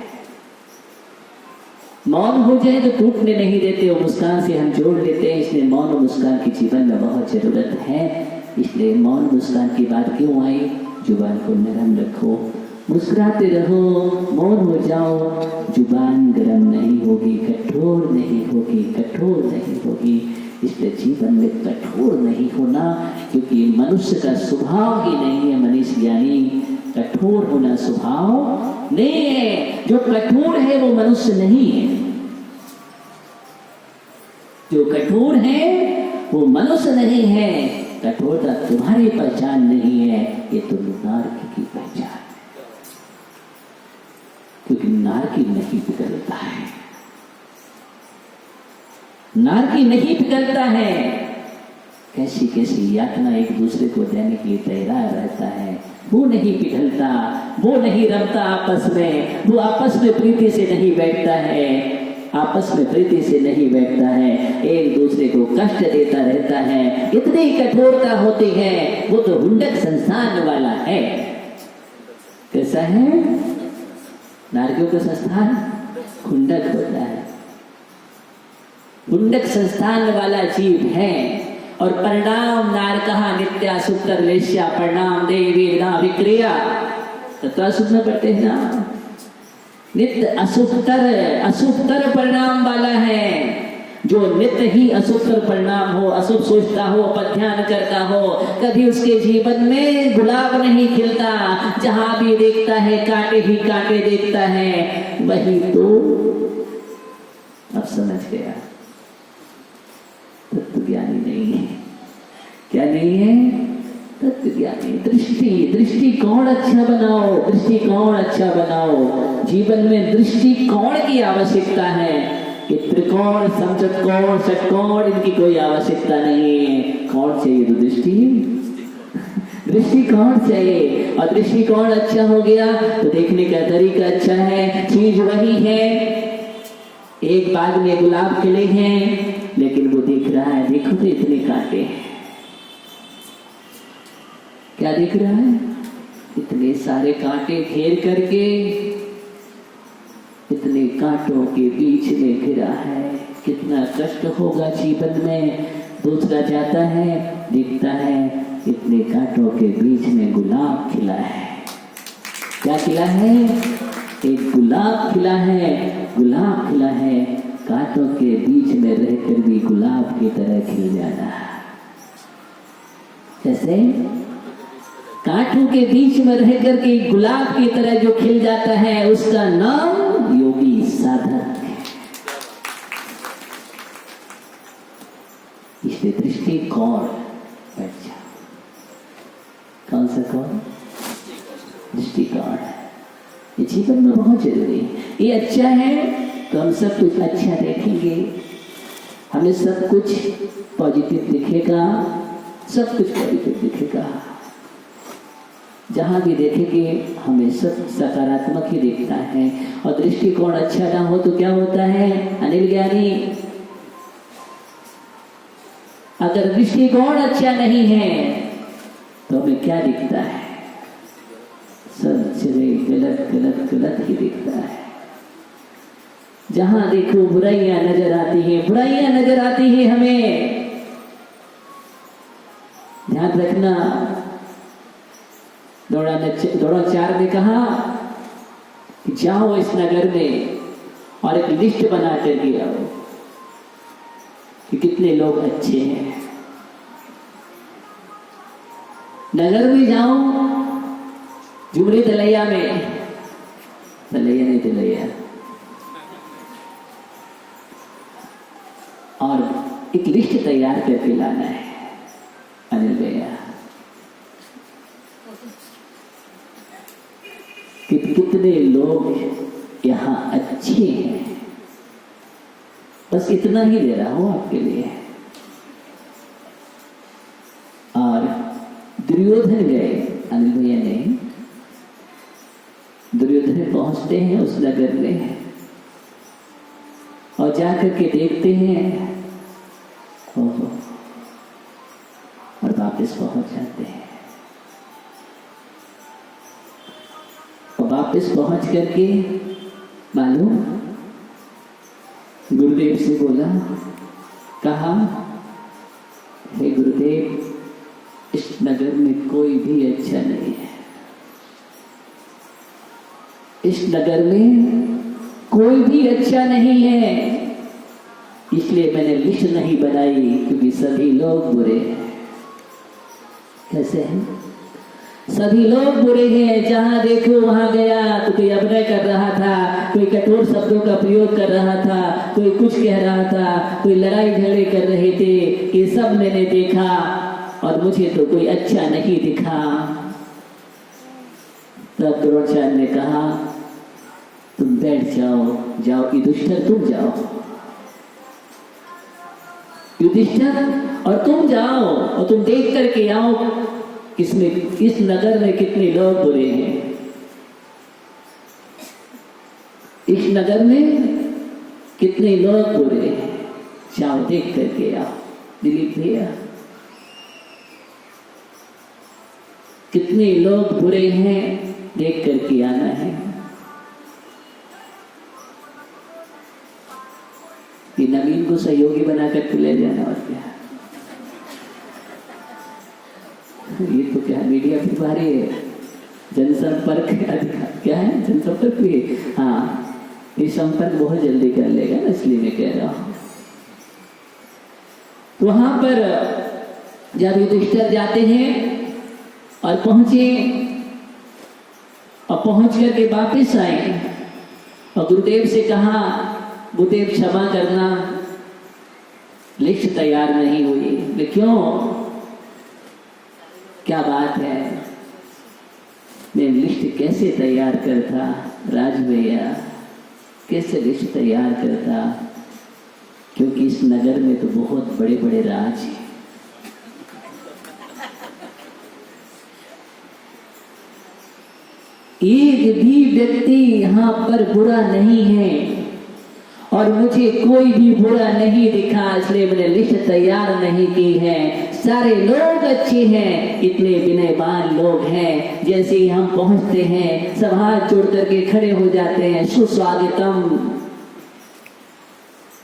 मौन हो जाए तो टूटने नहीं देते, और मुस्कान से हम जोड़ लेते हैं। इसलिए मौन और मुस्कान की जीवन में बहुत जरूरत है। इसलिए मौन मुस्कान की बात क्यों आई? जुबान को नरम रखो, मुस्कुराते रहो, मौन हो जाओ, जुबान गरम नहीं होगी, कठोर नहीं होगी, कठोर नहीं होगी। इसलिए जीवन में कठोर नहीं होना, क्योंकि मनुष्य का स्वभाव ही नहीं है। मनीष ज्ञानी, कठोर होना स्वभाव नहीं है। जो कठोर है वो मनुष्य नहीं है, जो कठोर है वो मनुष्य नहीं है। कठोरता तुम्हारी पहचान नहीं है, ये तो नारकी की पहचान है। क्योंकि नारकी नहीं पिघलता है, नारकी नहीं पिघलता है। कैसी कैसी यातना एक दूसरे को देने के लिए तैयार रहता है, वो नहीं पिघलता, वो नहीं रमता आपस में, वो आपस में प्रीति से नहीं बैठता है, आपस में प्रीति से नहीं बैठता है, एक दूसरे को कष्ट देता रहता है। इतनी कठोरता होती है, वो तो हुंडक संस्थान वाला है। कैसा है? नारकियों का संस्थान हुंडक होता है, हुंडक संस्थान वाला जीव है। और परिणाम नारकहा नित्या सुकर लेश्या परिणाम देवी ना विक्रिया, तत्व सुनना पड़ते हैं ना। नित्य अशुभतर परिणाम वाला है, जो नित्य ही अशुभतर परिणाम हो, अशुभ सोचता हो, पध्यान करता हो, कभी उसके जीवन में गुलाब नहीं खिलता। जहां भी देखता है कांटे ही कांटे देखता है। वही तो अब समझ गया, तत्वज्ञानी नहीं है। क्या नहीं है? तत्वज्ञानी। दृष्टिकोण अच्छा बनाओ, दृष्टिकोण अच्छा बनाओ। जीवन में दृष्टिकोण की आवश्यकता है कि त्रिकोण, समचतकोण, षटकोण, इनकी कोई आवश्यकता नहीं है। कौन चाहिए? तो दृष्टिकोण चाहिए। और दृष्टिकोण अच्छा हो गया तो देखने का तरीका अच्छा है। चीज वही है, एक बाग में गुलाब खिले हैं, लेकिन वो दिख रहा है, देखो तो इतने कांटे हैं। क्या दिख रहा है? इतने सारे कांटे घेर करके, इतने कांटों के बीच में घिरा है। कितना कष्ट होगा जीवन में। दूसरा जाता है, दिखता है इतने कांटों के बीच में गुलाब खिला है। क्या खिला है? एक गुलाब खिला है, गुलाब खिला है। कांटों के बीच में रहकर भी गुलाब की तरह खिल जाना। जैसे कांटों के बीच में रहकर के गुलाब की तरह जो खिल जाता है, उसका नाम योगी साधक है। इसलिए दृष्टिकोण बैठ जाओ। कौन सा कौन? दृष्टिकोण। ये जीवन में बहुत जरूरी है। ये अच्छा है तो हम सब कुछ अच्छा देखेंगे, हमें सब कुछ पॉजिटिव दिखेगा, सब कुछ पॉजिटिव दिखेगा। जहां भी देखेंगे हमें सब सकारात्मक ही दिखता है। और दृष्टिकोण अच्छा ना हो तो क्या होता है अनिल ज्ञानी? अगर दृष्टिकोण अच्छा नहीं है तो हमें क्या दिखता है? सब जगह गलत गलत गलत ही दिखता है। जहां देखो बुराइयां नजर आती हैं, बुराइयां नजर आती है हमें। ध्यान रखना। द्रोणाचार्य ने कहा कि जाओ इस नगर में और एक लिस्ट बना करके आओ कि कितने लोग अच्छे हैं। नगर में जाओ, जुमरी तलैया में, तलैया नहीं तलैया, और एक लिस्ट तैयार करके लाना है अनिल भैया कि कितने लोग यहाँ अच्छे हैं। बस इतना ही दे रहा हूं आपके लिए। और दुर्योधन गए, अनिल भैया नहीं, दुर्योधन पहुंचते हैं उस नगर में और जाकर के देखते हैं और वापस पहुंच जाते हैं। और वापस पहुंच करके मालूम गुरुदेव से बोला, कहा हे गुरुदेव, इस नगर में कोई भी अच्छा नहीं है, इस नगर में कोई भी अच्छा नहीं है, इसलिए मैंने लिस्ट नहीं बनाई क्योंकि सभी लोग बुरे हैं। कैसे हैं? सभी लोग बुरे हैं। जहां देखो वहां गया तो कोई अभिनय कर रहा था, कोई कठोर शब्दों का प्रयोग कर रहा था, कोई कुछ कह रहा था, कोई लड़ाई झगड़े कर रहे थे। ये सब मैंने देखा और मुझे तो कोई अच्छा नहीं दिखा। तब द्रोणाचार्य ने कहा, तुम बैठ जाओ, जाओ युधिष्ठिर तुम जाओ, युधिष्ठिर और तुम जाओ और तुम देख करके आओ किसमें, इस नगर में कितने लोग बुरे हैं, इस नगर में कितने लोग बुरे हैं, जाओ देख करके आओ। दिलीप भैया, कितने लोग बुरे हैं देख करके आना है। कि नवीन को सहयोगी बनाकर ले जाना और क्या, ये तो क्या मीडिया की बारी है, जनसंपर्क अधिकार क्या है, जनसंपर्क भी, हाँ ये संपर्क बहुत जल्दी कर लेगा ना, इसलिए मैं कह रहा हूं। वहां पर जब युधिष्ठिर जाते हैं और पहुंचे और पहुंच करके वापिस आए और गुरुदेव से कहा, गुरुदेव क्षमा करना, लिस्ट तैयार नहीं हुई। वे क्यों, क्या बात है, मैं लिस्ट कैसे तैयार करता राज भैया, कैसे लिस्ट तैयार करता, क्योंकि इस नगर में तो बहुत बड़े बड़े राज हैं। एक भी व्यक्ति यहाँ पर बुरा नहीं है और मुझे कोई भी बुरा नहीं दिखा, इसलिए मैंने लिस्ट तैयार नहीं की है। सारे लोग अच्छे हैं, इतने विनयवान लोग हैं। जैसे ही हम पहुंचते हैं सब हाथ जोड़ करके खड़े हो जाते हैं, सुस्वागतम,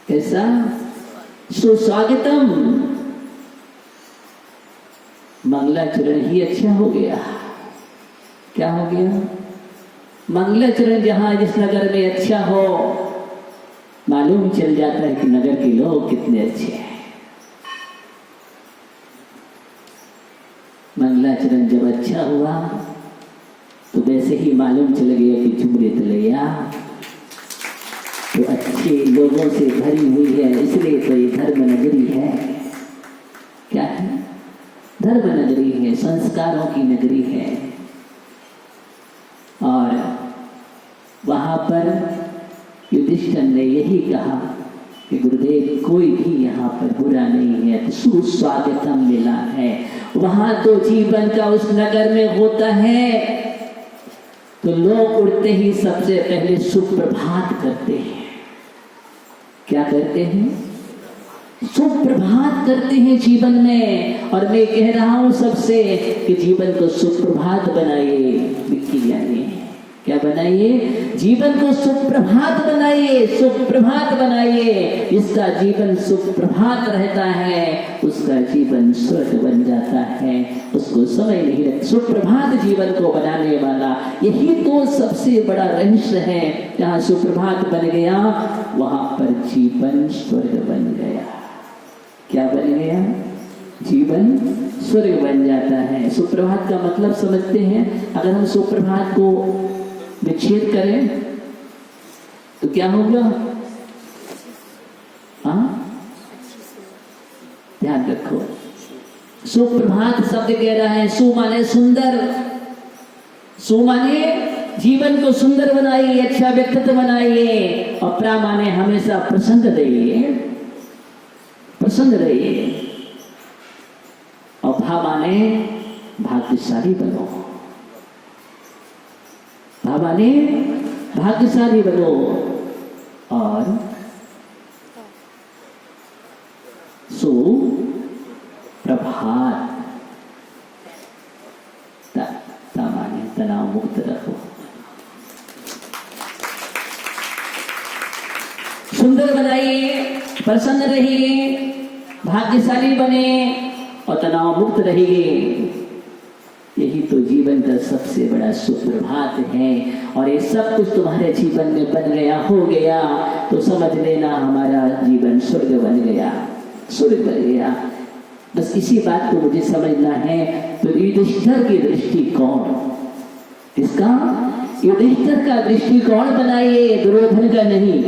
कैसा सुस्वागतम। मंगलाचरण ही अच्छा हो गया। क्या हो गया? मंगलाचरण जहां जिस नगर में अच्छा हो, मालूम चल जाता है कि नगर के लोग कितने अच्छे हैं। मंगलाचरण जब अच्छा हुआ तो वैसे ही मालूम चल गया कि झुमरे तलैया तो अच्छे लोगों से भरी हुई है, इसलिए तो ये धर्म नगरी है। क्या है? धर्म नगरी है, संस्कारों की नगरी है। और वहां पर युधिष्ठिर ने यही कहा कि गुरुदेव कोई भी यहाँ पर बुरा नहीं है, तो सुस्वागतम मिला है। वहां तो जीवन का उस नगर में होता है तो लोग उठते ही सबसे पहले सुप्रभात करते हैं। क्या करते हैं? सुप्रभात करते हैं जीवन में। और मैं कह रहा हूं सबसे कि जीवन को सुप्रभात बनाइए। विक्की यानी क्या बनाइए? जीवन को सुप्रभात बनाइए, सुप्रभात बनाइए। जिसका जीवन सुप्रभात रहता है उसका जीवन स्वर्ग बन जाता है, उसको समय नहीं लगता। सुप्रभात जीवन को बनाने वाला, यही तो सबसे बड़ा रहस्य है। जहाँ सुप्रभात बन गया वहां पर जीवन स्वर्ग बन गया। क्या बन गया? जीवन स्वर्ग बन जाता है। सुप्रभात का मतलब समझते हैं? अगर हम सुप्रभात को विच्छेद करें तो क्या होगा? हाँ, ध्यान रखो। सुप्रभात शब्द कह रहा है, सु माने सुंदर, सु माने जीवन को सुंदर बनाइए, अच्छा व्यक्तित्व बनाइए, और प्रा माने हमेशा प्रसन्न रहिए, प्रसन्न रहिए, और भा माने भाग्यशाली बनो, भा माने भाग्यशाली बनो, और सु प्रभात, माने तनाव मुक्त रखो, सुंदर बनाइए, प्रसन्न रहिए, भाग्यशाली बने और तनाव मुक्त रहिए। यही तो जीवन का सबसे बड़ा सुप्रभात है। और ये सब कुछ तुम्हारे जीवन में बन गया, हो गया, तो समझ लेना हमारा जीवन स्वर्ग बन गया, स्वर्ग बन गया। बस इसी बात को मुझे समझना है। तो युधिष्ठिर की दृष्टिकोण, इसका युधिष्ठिर का दृष्टिकोण बनाइए, दुर्योधन का नहीं।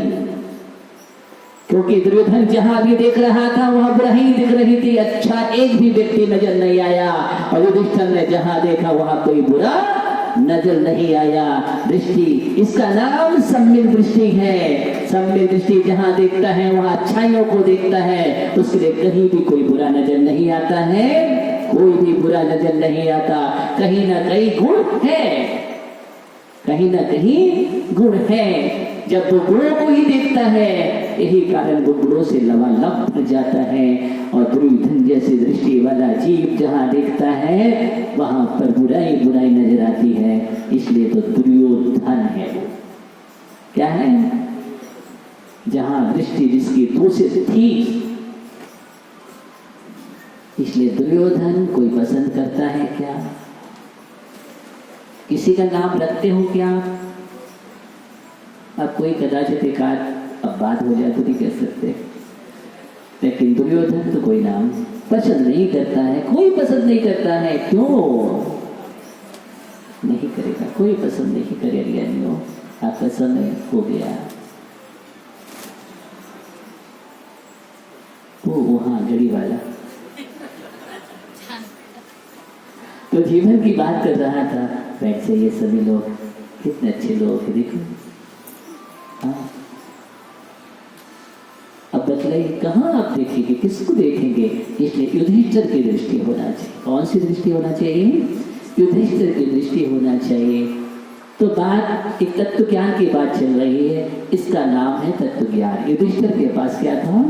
क्योंकि दुर्योधन जहां भी देख रहा था वहां बुराई दिख रही थी, अच्छा एक भी व्यक्ति नजर नहीं आया। और युधिष्ठिर ने जहां देखा वहां कोई बुरा नजर नहीं आया। दृष्टि, इसका नाम सम्मिल दृष्टि है। सम्मिल दृष्टि जहां देखता है वहां अच्छाइयों को देखता है, उसके लिए कहीं भी कोई बुरा नजर नहीं आता है, कोई भी बुरा नजर नहीं आता। कहीं ना कहीं गुण है, कहीं ना कहीं गुण है। जब वो गुणों को ही देखता है, यही कारण वो गुणों से लबालब बन जाता है। और दुर्योधन जैसे दृष्टि वाला जीव जहां देखता है वहां पर बुराई बुराई नजर आती है। इसलिए तो दुर्योधन है वो। क्या है? जहां दृष्टि जिसकी दूषित थी, इसलिए दुर्योधन कोई पसंद करता है क्या? किसी का नाम रखते हो क्या? अब कोई कदाचित एक आध अब बात हो जाए तो नहीं कह सकते, लेकिन दुर्योधन तो कोई नाम पसंद नहीं करता है, कोई पसंद नहीं करता है। क्यों नहीं करेगा? कोई पसंद नहीं करेगा। ज्ञानियों, आपका समय हो गया। वो वहां गड़ी वाला तो जीवन की बात कर रहा था। बैठ से ये सभी लोग कितने अच्छे लोग हैं, देखो। हाँ, अब बतलाइए कहाँ आप देखेंगे, किसको देखेंगे? इसलिए युधिष्ठिर की दृष्टि होना चाहिए। कौन सी दृष्टि होना चाहिए? युधिष्ठिर की दृष्टि होना चाहिए। तो बात एक तत्व ज्ञान की बात चल रही है, इसका नाम है तत्व ज्ञान। युधिष्ठिर के पास क्या था?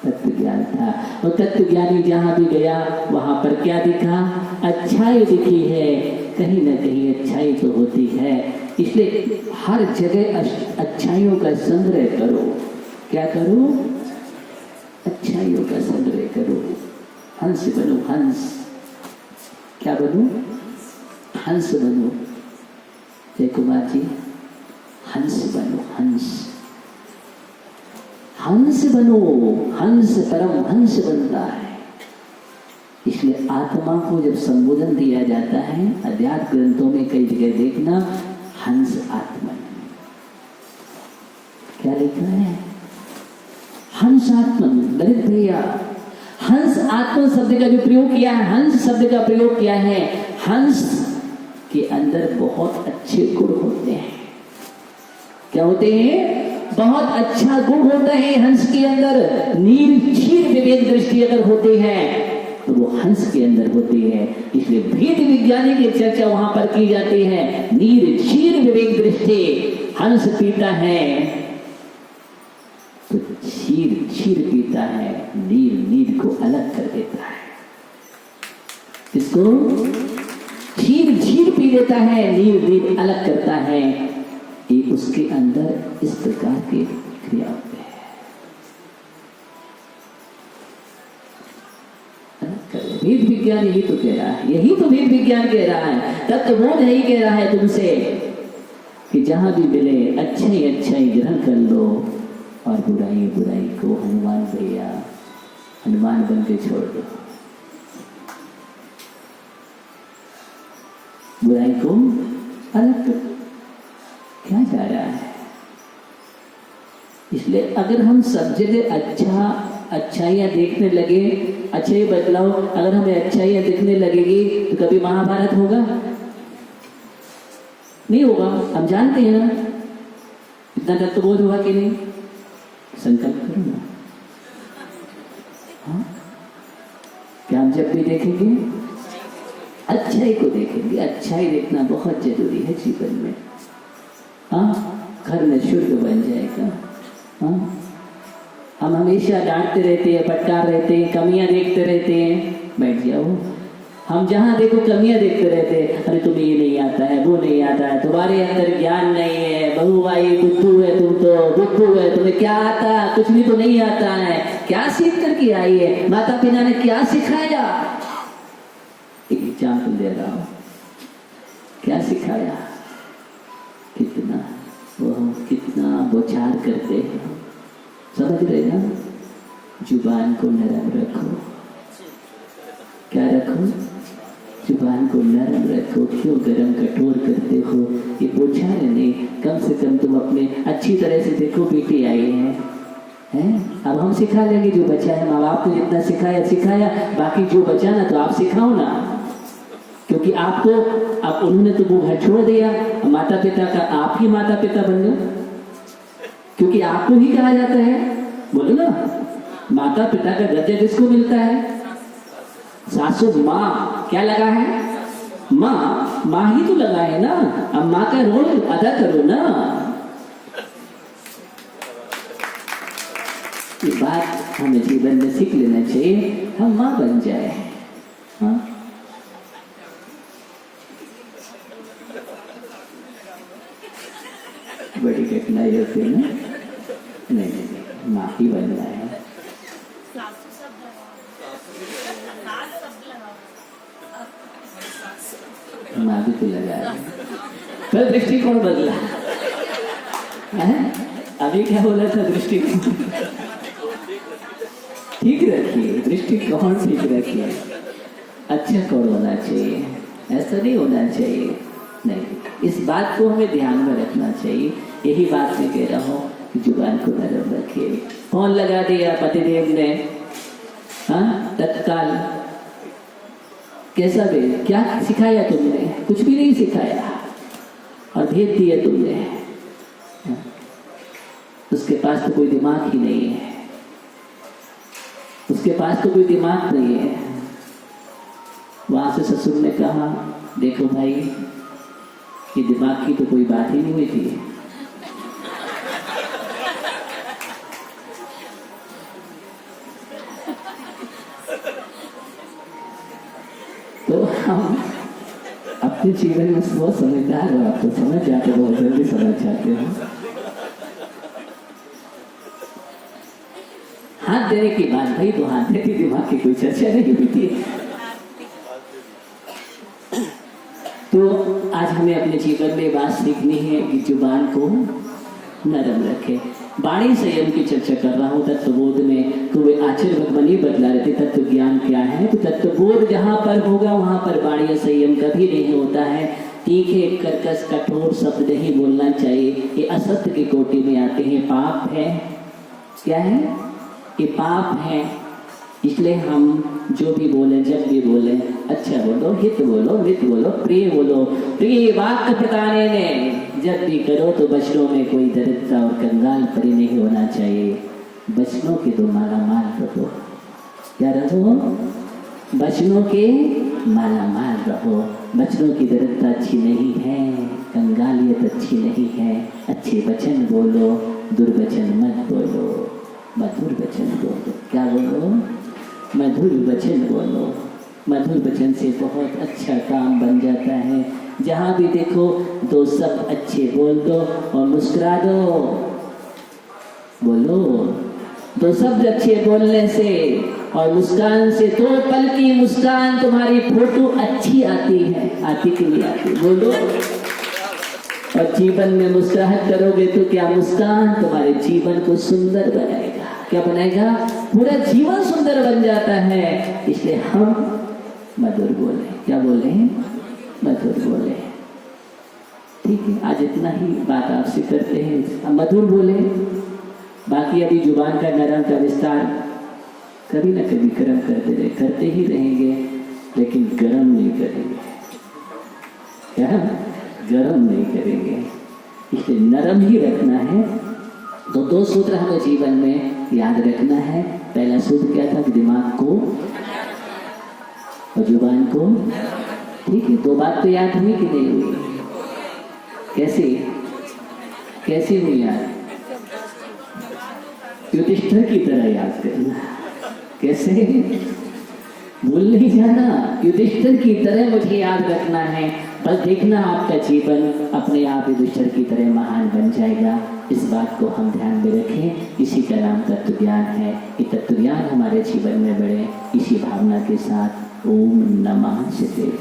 तत्व ज्ञान था। और तत्व ज्ञानी जहां भी गया वहां पर क्या दिखा? अच्छाई दिखी है। कहीं ना कहीं अच्छाई तो होती है, इसलिए हर जगह अच्छाइयों का संग्रह करो। क्या करो? अच्छाइयों का संग्रह करो। हंस बनो, हंस। क्या बनो? हंस बनो। जय कुमार जी, हंस बनो, हंस। हंस बनो। हंस परम हंस बनता है। इसलिए आत्मा को जब संबोधन दिया जाता है अध्यात्म ग्रंथों में, कई जगह देखना हंस आत्मन। क्या लिखा है? हंस आत्मन। ललित भैया, हंस आत्मन शब्द का जो प्रयोग किया है, हंस शब्द का प्रयोग किया है, हंस के अंदर बहुत अच्छे गुण होते हैं। क्या होते हैं? बहुत अच्छा गुण होता है हंस के अंदर। नील क्षीर विवेक दृष्टि अगर होती है तो वो हंस के अंदर होती है। इसलिए भेद विज्ञानी की चर्चा वहां पर की जाती है। नील क्षीर विवेक दृष्टि, हंस पीता है तो क्षीर क्षीर पीता है, नील नील को अलग कर देता है। इसको क्षीर क्षीर पी लेता है, नील नील अलग करता है। ये उसके अंदर इस प्रकार की क्रिया होती है। वेद विज्ञान यही तो कह रहा है, यही तो वेद विज्ञान कह रहा है। तत्वबोध यही कह रहा है तुमसे कि जहां भी मिले अच्छाई अच्छाई ग्रहण कर लो और बुराई बुराई को हनुमान भैया हनुमान बन के छोड़ दो। बुराई को अलग कर, क्या जा रहा है? इसलिए अगर हम सब जगह अच्छा अच्छाइयाँ देखने लगे, अच्छा ही बतलाओ, अगर हमें अच्छाइयाँ दिखने लगेगी तो कभी महाभारत होगा? नहीं होगा। हम जानते हैं ना, इतना तत्वबोध हुआ कि नहीं? संकल्प करो ना। हाँ? क्या हम जब भी देखेंगे अच्छाई को देखेंगे? अच्छाई देखना बहुत जरूरी है जीवन में। हाँ, घर में शुद्ध बन जाएगा। हाँ, हम हमेशा डांटते रहते हैं, फटकार रहते हैं, कमियां देखते रहते हैं, बैठ जाओ। हम जहाँ देखो कमियां देखते रहते हैं, अरे तुम्हें ये नहीं आता है, वो नहीं आता है, तुम्हारे अंदर ज्ञान नहीं है, बहू भाई बुद्धू है, तुम तो बुद्धू है, तुम्हें क्या आता? कुछ भी तो नहीं आता है। क्या सीख करके आई है? माता पिता ने क्या सिखाया? एक एग्जाम्पल दे रहा हूँ, क्या सिखाया? कितना बोछार करते हैं, समझ रहे ना? जुबान को नरम रखो। क्या रखो? जुबान को नरम रखो। क्यों गरम कठोर करते हो? ये बोछार नहीं, कम से कम तुम अपने अच्छी तरह से देखो, बेटी आई है? अब हम सिखा लेंगे जो बचा है। माँ बाप ने जितना सिखाया, बाकी जो बचा ना तो आप सिखाओ ना, क्योंकि आपको अब उन्होंने तो वो घर छोड़ दिया, माता पिता का आप ही माता पिता बन गए, क्योंकि आपको ही कहा जाता है। बोलो ना, माता पिता का दर्जा किसको मिलता है? सासू माँ क्या लगा है? माँ ही तो लगा है ना। अब माँ का रोल अदा करो ना। ये बात हमें जीवन में सीख लेना चाहिए, हम माँ बन जाए। हाँ, बड़ी कठिनाई होती है ना। नहीं, माँ ही बनना है। माँ भी तो लगा है, पर दृष्टिकोण बदला है। अभी क्या बोला था? दृष्टिकोण ठीक रखिए, दृष्टिकोण ठीक रखिए। अच्छा कौन होना चाहिए, ऐसा नहीं होना चाहिए। नहीं, इस बात को हमें ध्यान में रखना चाहिए। यही बात मैं कह रहा हूँ कि जुबान को नरम रखिए। फोन लगा दिया पतिदेव ने, हाँ, तत्काल कैसा भेद? क्या सिखाया तुमने? कुछ भी नहीं सिखाया और भेज दिया तुमने। उसके पास तो कोई दिमाग ही नहीं है, उसके पास तो कोई दिमाग नहीं है। वहां से ससुर ने कहा, देखो भाई, ये दिमाग की तो कोई बात ही नहीं हुई थी। तो हम अपने जीवन में बहुत समझदार हो, आप तो समझ जाते हो, बहुत जल्दी समझ जाते हो। हाथ देने की बात भाई, तो हाथ देती, दिमाग की कोई चर्चा नहीं हुई थी। तो आज हमें अपने जीवन में बात सीखनी है कि जुबान को नरम रखे। वाणी संयम की चर्चा कर रहा हूँ तत्वबोध में, तो वे आचार्य भगवान ही बतला रहे थे तत्व ज्ञान क्या है। तो तत्वबोध जहाँ पर होगा वहाँ पर वाणी संयम कभी नहीं होता है। तीखे कर्कश कठोर शब्द नहीं बोलना चाहिए, ये असत्य की कोटि में आते हैं, पाप है। क्या है? ये पाप है। इसलिए हम जो भी बोले, जब भी बोले, अच्छा बोलो, हित बोलो, मित बोलो, प्रिय बोलो। प्रिय वाक्य पिताने ने जब भी करो तो वचनों में कोई दरिद्रता और कंगाल परी नहीं होना चाहिए। वचनों के तो माला माल रहो। क्या रहो? वचनों के माला माल रहो। वचनों की दरिद्रता अच्छी नहीं है, कंगालियत अच्छी नहीं है। अच्छे वचन बोलो, दुर्वचन मत बोलो, मधुर वचन बोलो। क्या बोलो? मधुर वचन बोलो। मधुर वचन से बहुत अच्छा काम बन जाता है। जहाँ भी देखो दो शब्द अच्छे बोल दो और मुस्कुरा दो। बोलो, दो शब्द अच्छे बोलने से और मुस्कान से, दो पल की मुस्कान तुम्हारी फोटो अच्छी आती है। आती कि नहीं आती? बोलो। और जीवन में मुस्कुराहट करोगे तो क्या मुस्कान तुम्हारे जीवन को सुंदर बनाएगा। क्या बनाएगा? पूरा जीवन सुंदर बन जाता है। इसलिए हम मधुर बोले। क्या बोले? मधुर बोले। ठीक है, आज इतना ही बात आपसे करते हैं। हम मधुर बोले, बाकी अभी जुबान का नरम का विस्तार कभी ना कभी कर्म करते ही रहेंगे, लेकिन गरम नहीं करेंगे। क्या? गरम नहीं करेंगे। इसलिए नरम ही रखना है। तो 2 सूत्र हमें जीवन में याद रखना है। पहला सूत्र क्या था? दिमाग को और जुबान को। ठीक है, 2 बात तो याद हुई कि नहीं हुई? कैसी हुई याद? युधिष्ठिर की तरह याद करना। कैसे? भूल नहीं जाना। युधिष्ठिर की तरह मुझे याद रखना है। बस देखना आपका जीवन अपने आप युधिष्ठिर की तरह महान बन जाएगा। इस बात को हम ध्यान में रखें। इसी का नाम तत्व ज्ञान है। ये तत्व ज्ञान हमारे जीवन में बढ़े। इसी भावना के साथ ओम नमः शिवाय।